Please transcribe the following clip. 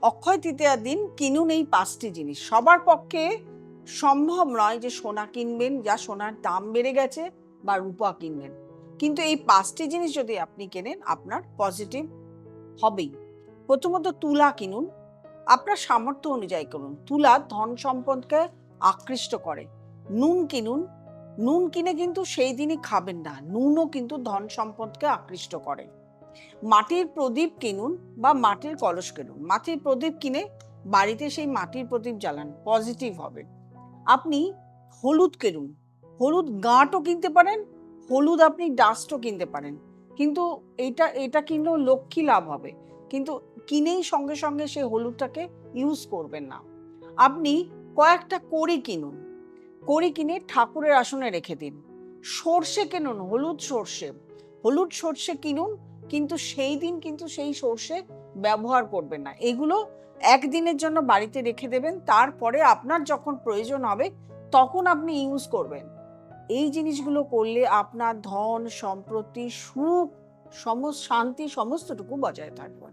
অক্ষয় তৃতীয়ার দিন কিনুন এই 5টি জিনিস। সবার পক্ষে সম্ভব নয় যে সোনা কিনবেন, যা সোনার দাম বেড়ে গেছে, বা রূপা কিনবেন। কিন্তু এই 5টি জিনিস যদি আপনি কেনেন, আপনার পজিটিভ হবেই। প্রথমত তুলা কিনুন, আপনার সামর্থ্য অনুযায়ী করুন। তুলা ধন সম্পদকে আকৃষ্ট করে। নুন কিনুন, নুন কিনে কিন্তু সেই দিনই খাবেন না, নুনও কিন্তু ধন সম্পদকে আকৃষ্ট করে। মাটির প্রদীপ কিনুন বা মাটির কলস কিনুন। মাটির প্রদীপ কিনে বাড়িতে সেই মাটির প্রদীপ জ্বালান, পজিটিভ হবে। আপনি হলুদ কিনুন, হলুদ গাঁটও কিনতে পারেন, হলুদ আপনি ডাস্টও কিনতে পারেন, কিন্তু এটা কিনলেও লক্ষ্মী লাভ হবে, কিন্তু কিনেই সঙ্গে সঙ্গে সেই হলুদটাকে ইউজ করবেন না। আপনি কয়েকটা কড়ি কিনুন, কড়ি কিনে ঠাকুরের আসনে রেখে দিন। সর্ষে কিনুন, হলুদ সর্ষে কিনুন, কিন্তু সেই দিন কিন্তু সেই সর্ষে ব্যবহার করবেন না। এগুলো একদিনের জন্য বাড়িতে রেখে দেবেন, তারপরে আপনার যখন প্রয়োজন হবে তখন আপনি ইউজ করবেন। এই জিনিসগুলো করলে আপনার ধন সম্পত্তি সুখ শান্তি সমস্তটুকু বজায় থাকবে।